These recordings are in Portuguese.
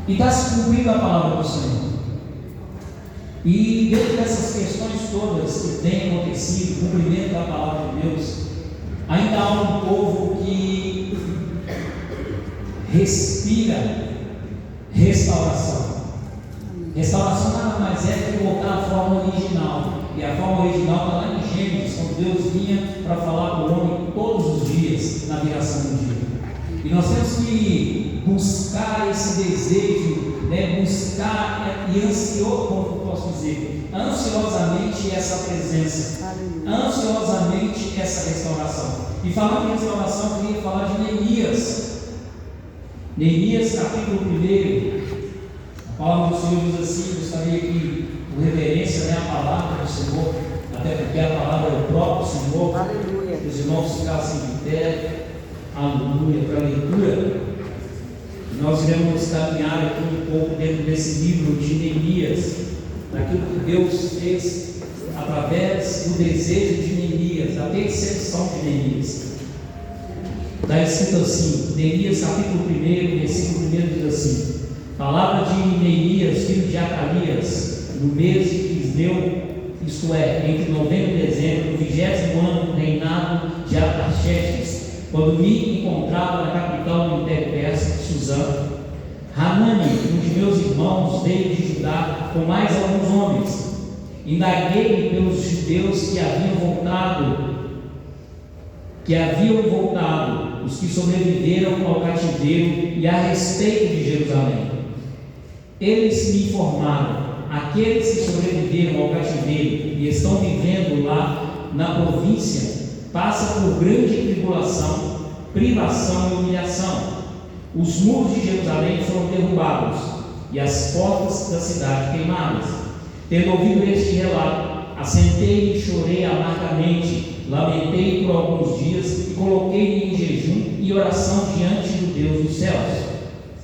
E está se cumprindo a palavra do Senhor. E dentro dessas questões todas que têm acontecido, o cumprimento da palavra de Deus, ainda há um povo que respira restauração. Restauração nada mais é que voltar à forma original. E a forma original está lá em Gênesis, quando Deus vinha para falar com o homem todos os dias, na viração do dia. E nós temos que buscar esse desejo, buscar e ansioso, como posso dizer, ansiosamente essa presença, ansiosamente essa restauração. E falando em restauração, eu queria falar de Neemias. Neemias capítulo 1, a palavra do Senhor diz assim, gostaria que por reverência a palavra do Senhor, até porque a palavra é o próprio Senhor. Aleluia. Os irmãos ficassem de pé, aleluia, para a leitura. Nós iremos caminhar aqui um pouco dentro desse livro de Neemias, daquilo que Deus fez através do desejo de Neemias, da percepção de Neemias. Está escrito assim, Neemias capítulo 1, versículo 1 diz assim: palavra de Neemias, filho de Acalias, no mês de Quisleu, isto é, entre novembro e dezembro, no 20º ano do reinado de Artaxerxes, quando me encontrava na capital do Império Persa, Suzã, Hanani, um de meus irmãos, veio de Judá com mais alguns homens. Indaguei pelos judeus que haviam voltado, os que sobreviveram ao cativeiro, e a respeito de Jerusalém. Eles me informaram: aqueles que sobreviveram ao cativeiro e estão vivendo lá na província passam por grande tribulação, privação e humilhação. Os muros de Jerusalém foram derrubados e as portas da cidade queimadas. Tendo ouvido este relato, assentei e chorei amargamente, lamentei por alguns dias e coloquei-me em jejum e oração diante do Deus dos céus.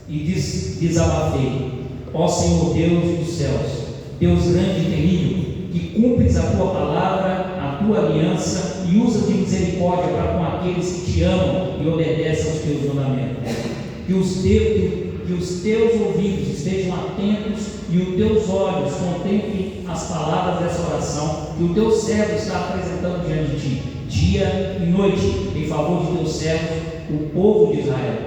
E desabafei: ó Senhor Deus dos céus, Deus grande e terrível, que cumpres a tua palavra, a tua aliança e usas de misericórdia para com aqueles que te amam e obedecem aos teus mandamentos. Que os teus ouvidos estejam atentos e os teus olhos contemplem as palavras dessa oração que o teu servo está apresentando diante de ti, dia e noite, em favor de teus servos, o povo de Israel.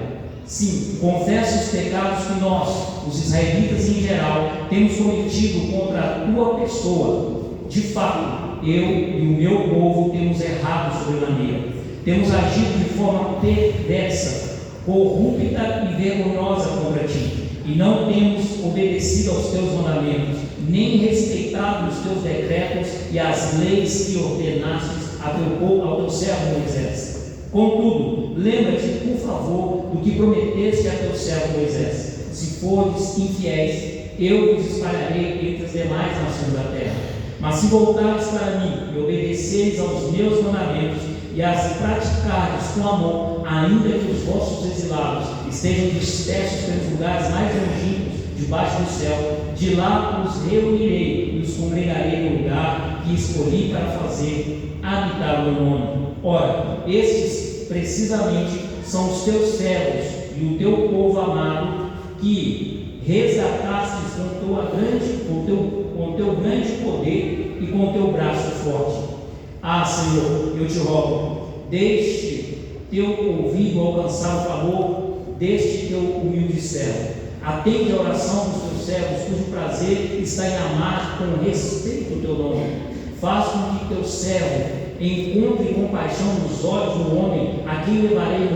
Sim, confesso os pecados que nós, os israelitas em geral, temos cometido contra a tua pessoa. De fato, eu e o meu povo temos errado sobremaneira. Temos agido de forma perversa, corrupta e vergonhosa contra ti, e não temos obedecido aos teus mandamentos, nem respeitado os teus decretos e as leis que ordenastes ao teu servo Moisés. Contudo, lembra-te, por favor, do que prometeste a teu servo Moisés: se fores infiéis, eu vos espalharei entre as demais nações da terra. Mas se voltares para mim e obedeceres aos meus mandamentos e as praticares com amor, ainda que os vossos exilados estejam dispersos pelos lugares mais longínquos debaixo do céu, de lá os reunirei e os congregarei no lugar que escolhi para fazer habitar o meu nome. Ora, estes precisamente são os teus servos e o teu povo amado, que resgatastes com teu grande poder e com teu braço forte. Ah, Senhor, eu te rogo, deixe teu ouvido alcançar o favor deste teu humilde servo. Atende a oração dos teus servos, cujo prazer está em amar com respeito o teu nome. Faz com que teu servo encontre compaixão nos olhos do homem a quem levarei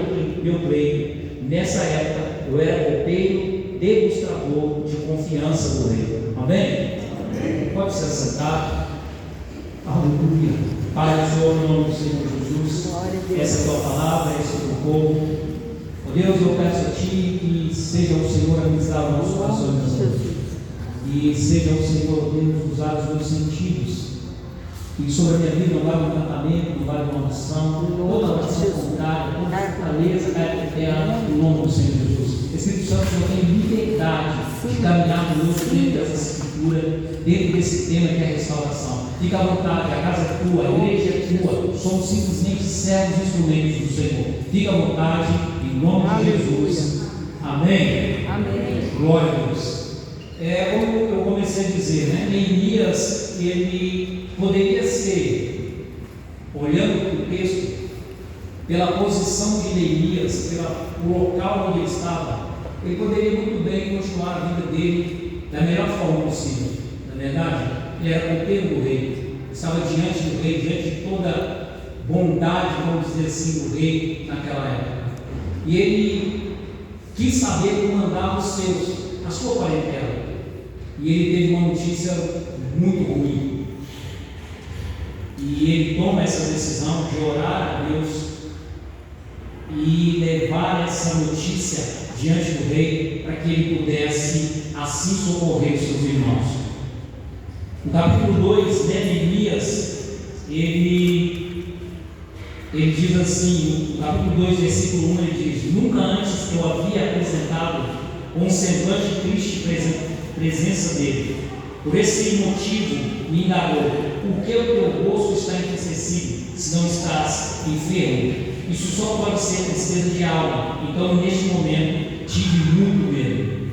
meu pleito. Nessa época eu era copeiro, degustador de confiança do rei. Amém? Amém. Pode se assentar. Aleluia. Pai, Senhor, em nome do Senhor Jesus, essa é a tua palavra, esse é o teu povo. Ó Deus, eu peço a ti que seja o Senhor a ministrar os nossos corações, e seja o Senhor, Deus, usar os meus sentidos. E sobre a minha vida não vale um encantamento, não vale uma unção, toda oração contrária, toda fortaleza cai por terra, em nome do Senhor Jesus. Espírito Santo, eu tenho liberdade de caminhar conosco dentro dessa escritura, dentro desse tema que é a restauração. Fica à vontade, a casa é tua, a igreja é tua, somos simplesmente servos e instrumentos do Senhor. Fica à vontade, em nome de Jesus. Amém. Amém. Glória a Deus. Como eu comecei a dizer, né? Neemias, ele poderia ser, olhando para o texto, pela posição de Neemias, pelo local onde ele estava, ele poderia muito bem continuar a vida dele da melhor forma possível. Na verdade, ele era copeiro do rei, estava diante do rei, diante de toda a bondade, vamos dizer assim, do rei naquela época. E ele quis saber como andava os seus, a sua parentela. E ele teve uma notícia muito ruim. E ele toma essa decisão de orar a Deus e levar essa notícia diante do rei, para que ele pudesse assim socorrer os seus irmãos. No capítulo 2, Neemias, ele diz assim, no capítulo 2, versículo 1, ele diz: nunca antes eu havia apresentado um semblante triste presença dele. Por esse motivo me indagou: por que o teu rosto está entristecido, se não estás enfermo? Isso só pode ser tristeza de alma. Então, neste momento, tive muito medo.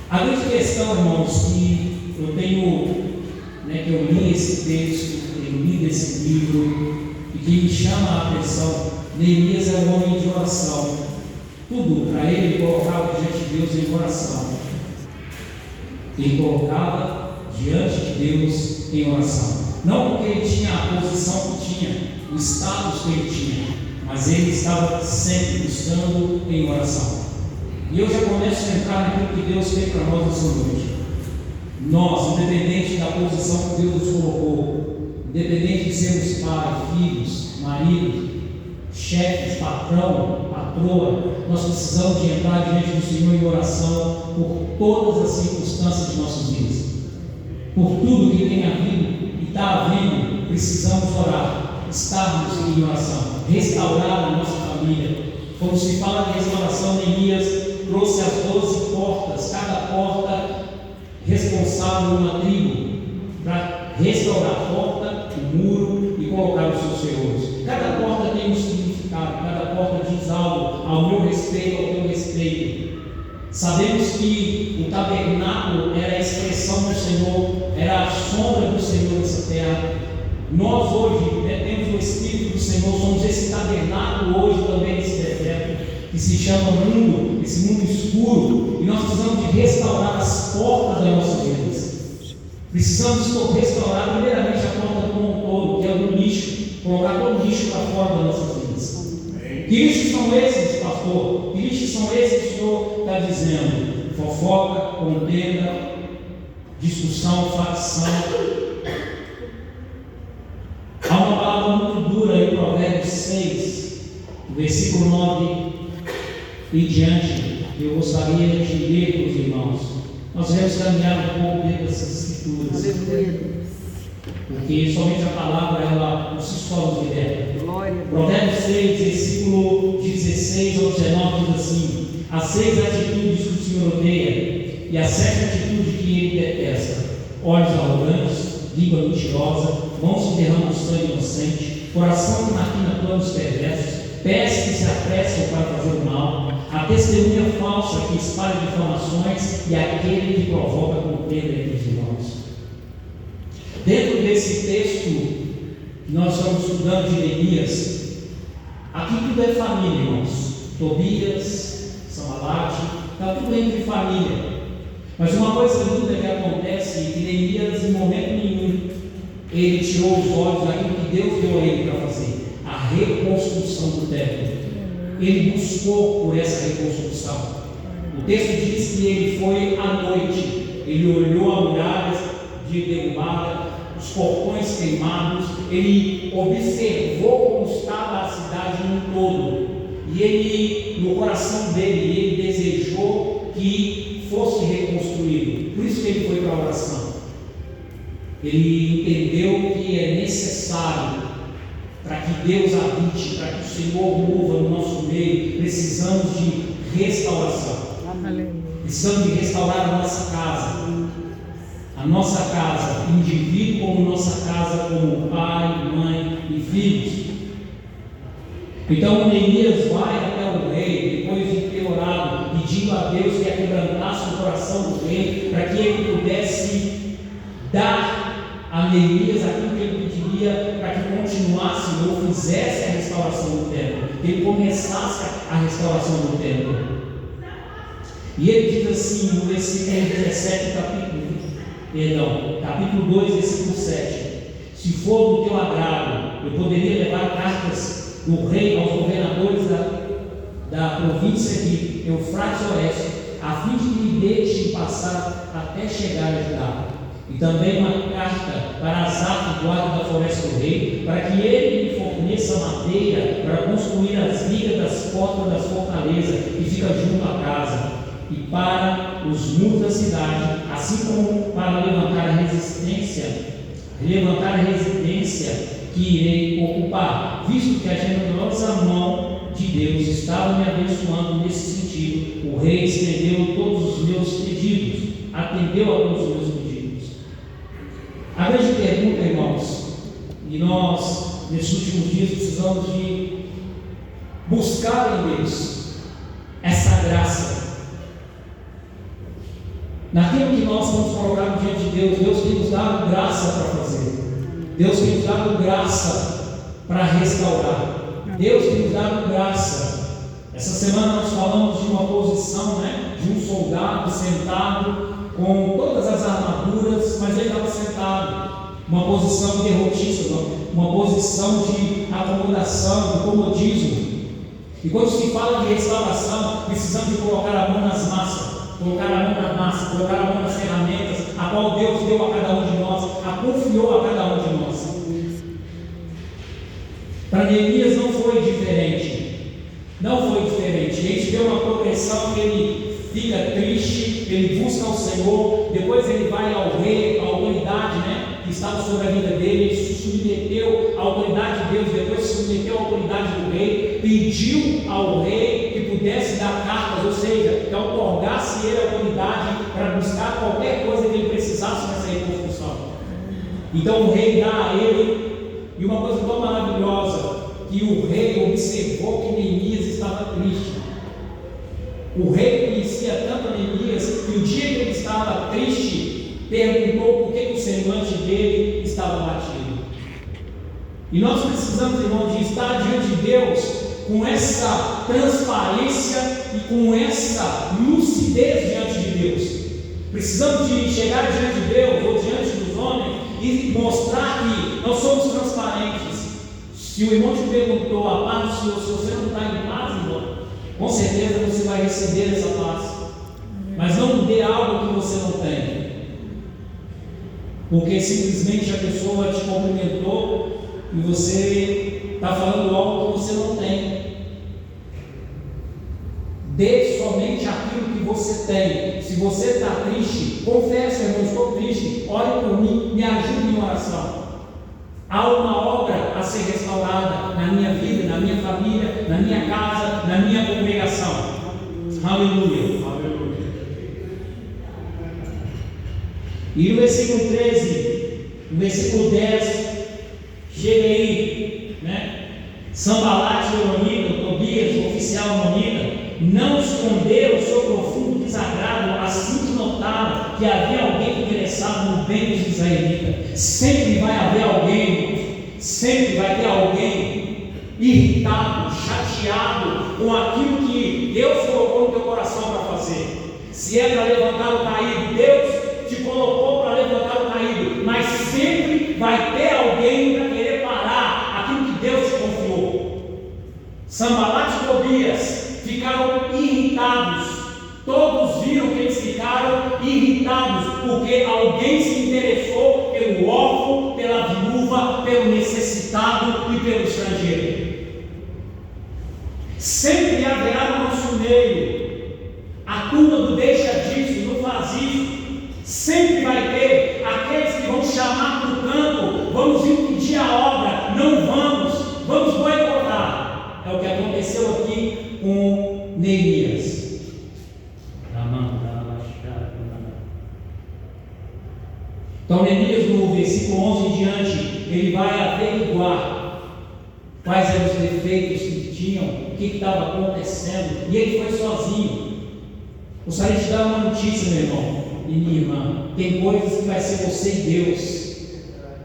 A grande questão, irmãos, que eu tenho, que eu li esse texto, tenho lido esse livro, e que me chama a atenção: Neemias é um homem de oração. Tudo para ele colocava diante de Deus em oração. Ele colocava diante de Deus em oração. Não porque ele tinha a posição que tinha, o status que ele tinha, mas ele estava sempre buscando em oração. E eu já começo a entrar naquilo que Deus tem para nós nessa noite. Nós, independente da posição que Deus nos colocou, independente de sermos pais, filhos, maridos, chefes, patrão, patroa, nós precisamos de entrar diante do Senhor em oração por todas as circunstâncias de nossas vidas. Por tudo que tem havido e está havendo, precisamos orar, estarmos em oração, restaurar a nossa família. Quando se fala de restauração, Neemias trouxe as 12 portas, cada porta responsável uma tribo, para restaurar a porta, o muro e colocar os seus ferros. Cada porta tem um significado, cada porta diz algo ao meu respeito, ao teu respeito. Sabemos que o tabernáculo era a expressão do Senhor, era a sombra do Senhor nessa terra. Nós hoje temos o Espírito do Senhor, somos esse tabernáculo hoje também nesse deserto, que se chama mundo, esse mundo escuro, e nós precisamos de restaurar as portas das nossas vidas. Precisamos restaurar primeiramente a porta como um todo, que é o do lixo, colocar todo o lixo para fora das nossas vidas. Que lixos são esses, pastor? Que lixos são esses que o Senhor está dizendo? Fofoca, contenda, discussão, facção. Há uma palavra muito dura em Provérbios 6, versículo 9 e diante. Eu gostaria de ler para os irmãos. Nós vamos caminhar um pouco dentro dessas escrituras, porque somente a palavra ela por si só nos liberta. Provérbios 6, versículo 16 ao 19 diz assim: as 6 atitudes que o Senhor odeia e as 7 atitudes que ele detesta: olhos arrogantes, língua mentirosa, mãos que derramam sangue inocente, coração que maquina planos perversos, pés que se apressam para fazer o mal, a testemunha falsa que espalha difamações e aquele que provoca contenda entre os irmãos. Dentro desse texto que nós estamos estudando de Neemias, aqui tudo é família, irmãos. Tobias, Sambalate, está tudo entre família. Mas uma coisa linda que acontece é que Neemias, em momento nenhum, ele tirou os olhos daquilo que Deus deu a ele para fazer, a reconstrução do templo. Ele buscou por essa reconstrução. O texto diz que ele foi à noite, ele olhou a muralha derrubada, os portões queimados, ele observou como estava a cidade no todo, e ele, no coração dele, ele desejou que fosse reconstruído. Por isso que ele foi para a oração. Ele entendeu que é necessário, para que Deus habite, para que o Senhor mova no nosso meio, precisamos de restauração. Precisamos de restaurar a nossa casa, indivíduo como nossa casa, como pai, mãe e filhos. Então Neemias vai até o rei, depois de ter para que ele pudesse dar a Neemias aquilo que ele pediria para que continuasse ou fizesse a restauração do templo, que ele começasse a restauração do templo. E ele diz assim no versículo 17, capítulo 2, versículo 7: se for do teu agrado, eu poderia levar cartas do rei aos governadores da província de Eufrates Oeste, a fim de que me deixem passar até chegar a Judá. E também uma carta para Asaf, guarda da floresta do rei, para que ele me forneça madeira para construir as vigas das portas das fortalezas que fica junto à casa, e para os muros da cidade, assim como para levantar a residência que irei ocupar, visto que a generosa mão de Deus estava me abençoando nesse sentido. O rei atendeu a todos os meus pedidos. A grande pergunta, irmãos, e nós nesses últimos dias precisamos de buscar em Deus essa graça. Naquilo que nós vamos colocar diante de Deus, Deus tem nos dado graça para fazer. Deus tem nos dado graça para restaurar. Deus tem nos dado graça. Essa semana nós falamos de uma posição, de um soldado sentado com todas as armaduras, mas ele estava sentado. Uma posição derrotista, uma posição de acomodação, de comodismo. E quando se fala de restauração, precisamos de colocar a mão nas massas. Colocar a mão na massa, colocar a mão nas ferramentas, a qual Deus deu a cada um de nós, a confiou a cada um de nós. Para Neemias não foi diferente. Não foi diferente. A gente vê uma progressão que ele fica triste, ele busca o Senhor, depois ele vai ao rei, à autoridade, que estava sobre a vida dele, ele se submeteu à autoridade de Deus, depois se submeteu à autoridade do rei, pediu ao rei que pudesse dar cartas, ou seja, que outorgasse ele a autoridade para buscar qualquer coisa que ele precisasse nessa reconstrução. Então o rei dá a ele, e uma coisa tão maravilhosa, que o rei observou que Neemias estava triste. O rei conhecia tanto Neemias que o dia que ele estava triste, perguntou por que o semblante dele estava batido. E nós precisamos, irmão, de estar diante de Deus com essa transparência e com essa lucidez diante de Deus. Precisamos de chegar diante de Deus ou diante dos homens e mostrar que nós somos transparentes. Se o irmão te perguntou a paz do Senhor, se você não está em paz, irmão, com certeza você vai receber essa paz. Mas não dê algo que você não tem, porque simplesmente a pessoa te cumprimentou e você está falando algo que você não tem. Dê somente aquilo que você tem. Se você está triste, confesse: eu estou triste, ore por mim, me ajude em oração. Há uma obra a ser restaurada na minha vida, na minha família, na minha casa, na minha congregação. Aleluia. E no versículo 13, no versículo 10, chega aí, Sanbalate e Oronida, Tobias, oficial Amonita, não esconderam o seu profundo desagrado assim que notaram que havia alguém interessado no bem dos israelitas. Sempre vai haver alguém, sempre vai ter alguém irritado, chateado com aquilo que Deus colocou no teu coração para fazer. Se é para levantar o caído, Deus te colocou para levantar o caído, mas sempre vai ter alguém para querer parar aquilo que Deus te confiou. Sanbalate e Tobias ficaram irritados. Todos viram que eles ficaram irritados, porque alguém se interessou pelo órfão, pela viúva, pelo necessitado e pelo estrangeiro. Sempre haverá no nosso meio a turma do deixa disso, não faz isso. Sempre vai ter aqueles que vão chamar para o canto: vamos impedir a obra, não vamos boicotar. É o que aconteceu aqui com Neemias. Então Neemias, no versículo 11 em diante, ele vai averiguar quais eram os defeitos que tinham, o que estava acontecendo, e ele foi sozinho. Gostaria de dar uma notícia, meu irmão. e minha irmã. Tem coisas que vai ser você e Deus.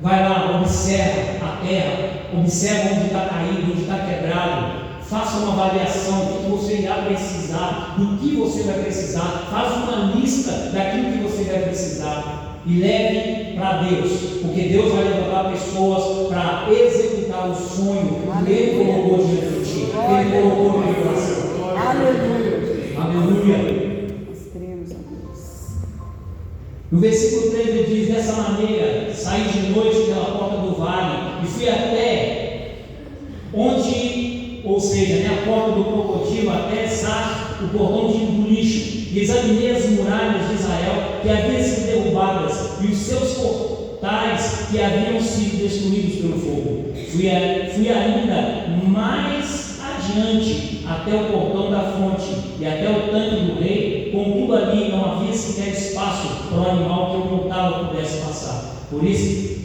Vai lá, observa a terra, observa onde está caído, onde está quebrado. Faça uma avaliação do que você irá precisar, do que você vai precisar. Faça uma lista daquilo que você vai precisar e leve para Deus, porque Deus vai levantar pessoas para executar o sonho que Ele colocou diante de ti, que Ele colocou no teu coração. Aleluia. Aleluia. Nós cremos, ó Deus. No versículo 3 ele diz: dessa maneira, saí de noite pela porta do vale e fui até onde, ou seja, a porta do crocodilo, até Zar, o portão do lixo, e examinei as muralhas de Israel que haviam sido derrubadas e os seus portais que haviam sido destruídos pelo fogo. Fui ainda mais adiante até o portão da fonte e até o tanque do rei, contudo ali não havia sequer espaço para o animal que eu montava pudesse passar. Por isso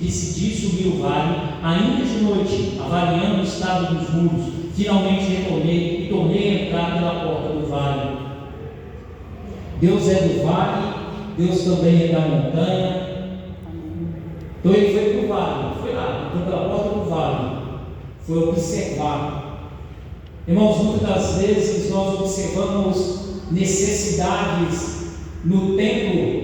decidi subir o vale, ainda de noite, avaliando o estado dos muros. Finalmente retornei e tornei a entrar pela porta do vale. Deus é do vale, Deus também é da montanha. Então ele foi para o vale, foi lá, entrou pela porta do vale, foi observar. Irmãos, muitas das vezes nós observamos necessidades no templo,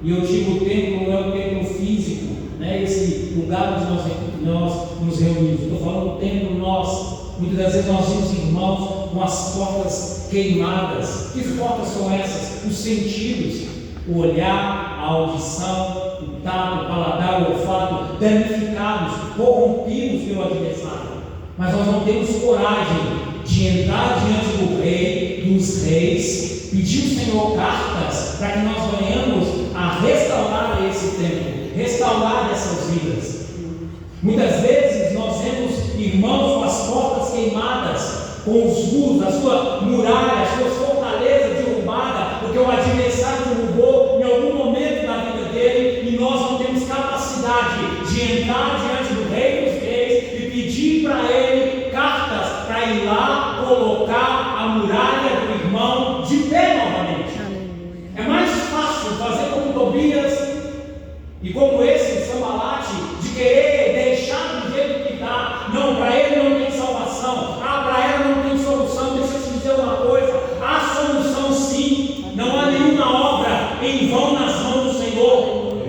e eu digo o templo não é o templo físico, né? Esse lugar onde nós nos reunimos. Estou falando do templo nosso. Muitas das vezes nós vemos irmãos com as portas queimadas. Que portas são essas? Os sentidos, o olhar, a audição, o tato, o paladar, o olfato, danificados, corrompidos pelo adversário. Mas nós não temos coragem de entrar diante do Rei, dos reis, pedir ao Senhor cartas para que nós venhamos a restaurar esse templo, restaurar essas vidas. Muitas vezes nós vemos irmãos com as portas queimadas, com os muros, a sua muralha, as suas fortalezas derrubadas, porque o adversário derrubou em algum momento da vida dele, e nós não temos capacidade de entrar diante do Rei dos Reis e pedir para ele cartas para ir lá colocar a muralha do irmão de pé novamente. É mais fácil fazer como Tobias e como esse Sambalate, de querer deixar do jeito que está. Não, para ele não tem salvação. Para ela não tem solução. Deixa eu te dizer uma coisa: há solução sim. Não há nenhuma obra em vão nas mãos do Senhor.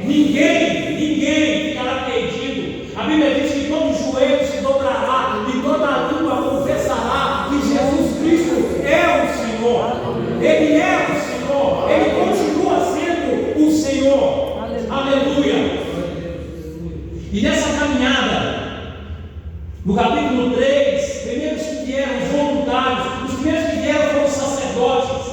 Ninguém ficará perdido. A Bíblia diz que todo joelho se dobrará e toda língua confessará que Jesus Cristo é o Senhor. Ele é o Senhor. Ele continua sendo o Senhor. Aleluia. E nessa caminhada, no capítulo 3, primeiros que vieram os voluntários, os primeiros que vieram foram os sacerdotes.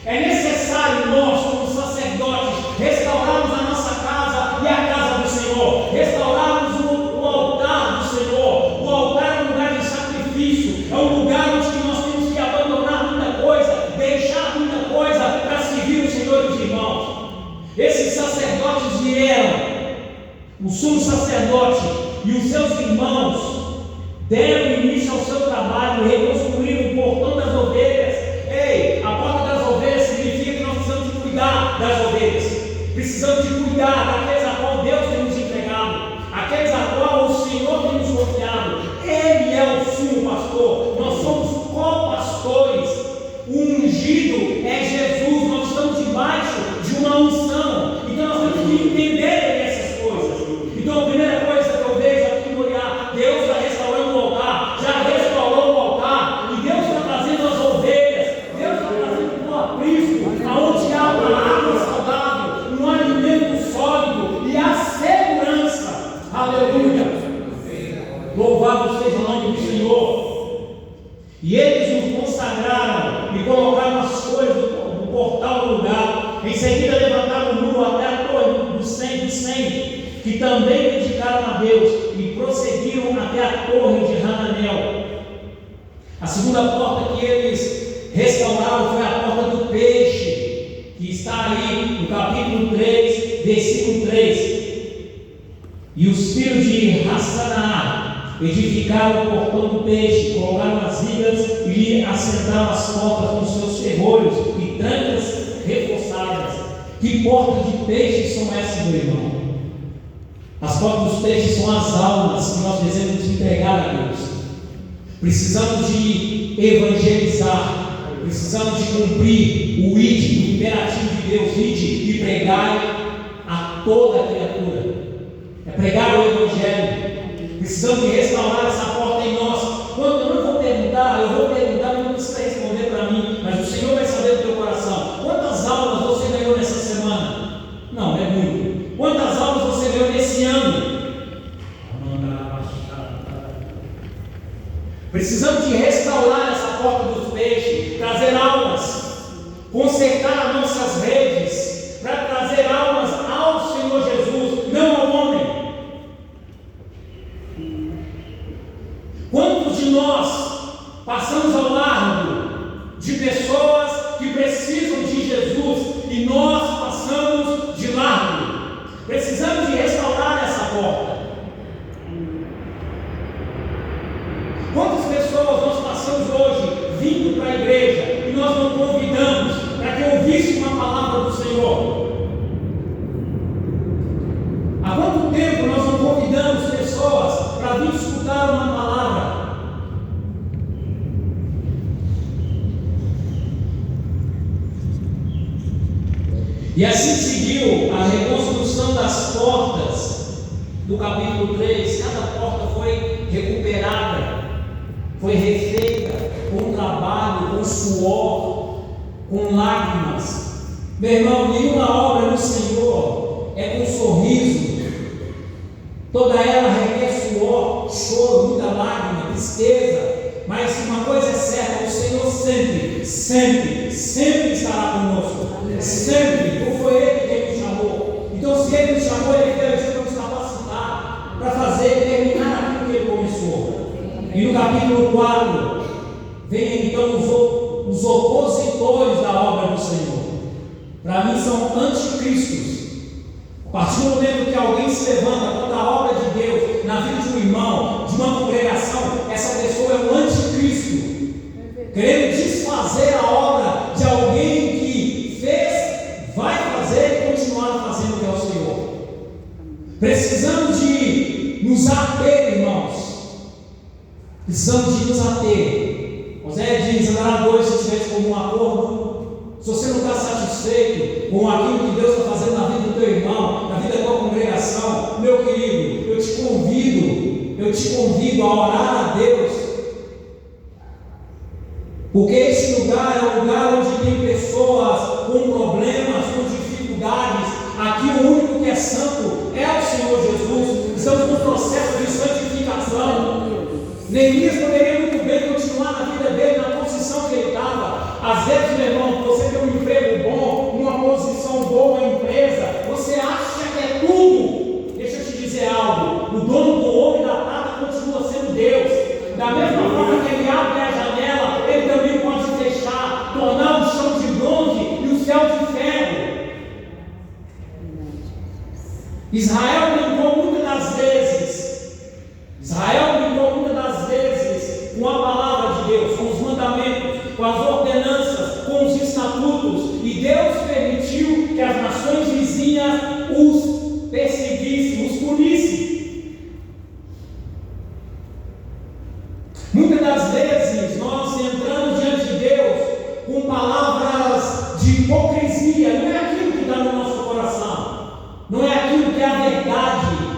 É necessário nós, como sacerdotes, restaurarmos a nossa casa e a casa do Senhor, restaurarmos o altar do Senhor. O altar é um lugar de sacrifício, é um lugar onde nós temos que abandonar muita coisa, deixar muita coisa para servir o Senhor e os irmãos. Esses sacerdotes vieram, o sumo sacerdote e os seus irmãos deram início ao seu trabalho, reconstruíram o portão das ovelhas. A porta das ovelhas significa que nós precisamos de cuidar das ovelhas, precisamos de cuidar daqueles a qual Deus tem nos entregado, aqueles a qual o Senhor tem nos confiado. Ele é o sumo pastor, nós somos co-pastores. O ungido é Jesus, nós estamos debaixo de uma unção, então nós temos que entender essas coisas. Então a primeira coisa que eu vejo aqui no Moriá, Deus está restaurando o altar, já restaurou o altar, e Deus está trazendo as ovelhas, Deus está trazendo o aprisco, aonde há uma água saudável, um alimento sólido e a segurança. Aleluia! Louvado seja o nome do Senhor. E eles nos consagraram e colocaram as coisas do portal no lugar. Em seguida levantaram o muro até a torre do 100, que também dedicaram a Deus, e prosseguiram até a torre de Hananel. A segunda porta que eles restauraram foi a porta do peixe, que está aí no capítulo 3, versículo 3. E os filhos de Hassanah edificaram o portão do peixe, colocaram as vigas e assentaram as portas com seus ferrolhos e trancas reforçadas. Que porta de peixes são essas, meu irmão? As portas dos peixes são as almas que nós devemos entregar a Deus. Precisamos de evangelizar, precisamos de cumprir o ide, o imperativo de Deus, ide e pregai a toda criatura. É pregar o Evangelho. Precisamos de restaurar essa porta em nós. Quando eu não vou perguntar, mas não precisa responder para mim, mas o Senhor vai saber do teu coração. Quantas almas você ganhou nessa semana? Não, é muito. Quantas almas você ganhou nesse ano? Precisamos de restaurar essa porta dos peixes, trazer almas, consertar as nossas redes, para trazer almas ao Senhor Jesus, não ao homem. Quantos de nós passamos ao largo de pessoas que precisam de Jesus e nós passamos de largo? Precisamos de restaurar essa porta. Quantas pessoas nós passamos hoje vindo para a igreja e nós não convidamos para que ouvisse uma palavra do Senhor? Há quanto tempo nós não convidamos pessoas para vir escutar uma palavra? E assim seguiu a reconstrução das portas do capítulo 3. Cada porta foi recuperada, foi refeita com trabalho, com suor, com lágrimas. Meu irmão, nenhuma obra no Senhor é com sorriso. Toda ela requer suor, choro, muita lágrima, tristeza. Mas uma coisa é certa: o Senhor sempre estará conosco. Sempre. Não foi Ele quem nos chamou. Então, se Ele nos chamou, Ele quer nos capacitar para fazer, terminar aquilo que Ele começou. E no capítulo 4, vem então os opositores da obra do Senhor. Para mim são anticristos. A partir do momento que alguém se levanta contra a obra de Deus na vida de um irmão, de uma congregação, essa pessoa é um anticristo, querendo desfazer a obra de alguém que fez, vai fazer e continuar fazendo o que é o Senhor. Precisamos de nos ater, irmãos. Precisamos de nos ater. Oséias diz: andará dois se tivesse como um acordo. Se você não está satisfeito com aquilo que Deus está fazendo na vida do teu irmão, na vida da tua congregação, meu querido, eu te convido a orar a Deus, porque esse lugar é um lugar onde tem pessoas com problemas, com dificuldades. Aqui o único que é santo é o Senhor Jesus. Estamos no processo de santificação. Neemias poderia muito bem continuar na vida dele, na posição que ele estava. Às vezes, meu irmão, você tem um emprego bom, uma posição boa na empresa, você acha que é tudo. Deixa eu te dizer algo: o dono do ouro e da prata continua sendo Deus. Da mesma forma que Ele abre a janela, Ele também pode fechar, tornar o chão de bronze e o céu de ferro. Israel brincou muitas das vezes com a palavra de Deus, com os mandamentos, com as ordenanças, com os estatutos, e Deus permitiu que as nações vizinhas os perseguissem, os punissem. Muitas das vezes nós entramos diante de Deus com palavras de hipocrisia. Não é aquilo que está no nosso coração, não é aquilo que é a verdade.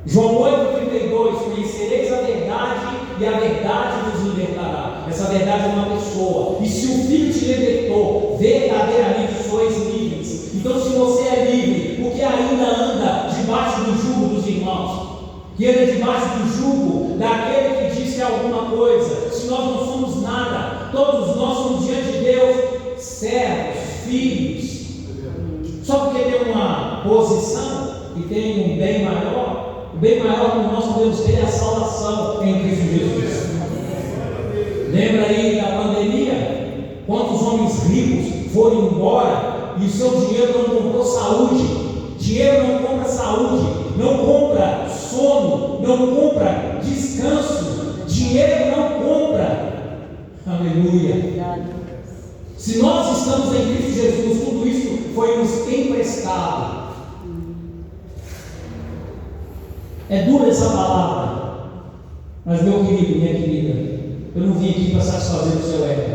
João 8,32: conhecereis a verdade e a verdade vos libertará. Essa verdade é uma pessoa, e se o Filho te libertou, verdadeiramente sois livres. Então, se você é livre, por que ainda anda debaixo do jugo dos irmãos? Que anda debaixo do jugo daquele que diz que é alguma coisa, se nós não somos nada? Todos nós somos diante de Deus servos, filhos. Só porque tem uma posição e tem um bem maior. O bem maior que nós podemos ter é a salvação em Cristo Jesus. Lembra aí da pandemia? Quantos homens ricos foram embora e o seu dinheiro não comprou saúde? Dinheiro não compra saúde, não compra sono, não compra descanso. Dinheiro não compra. Aleluia. Se nós estamos em Cristo Jesus, tudo isso foi nos emprestado. É dura essa palavra, mas meu querido, minha querida, eu não vim aqui para satisfazer o seu ego.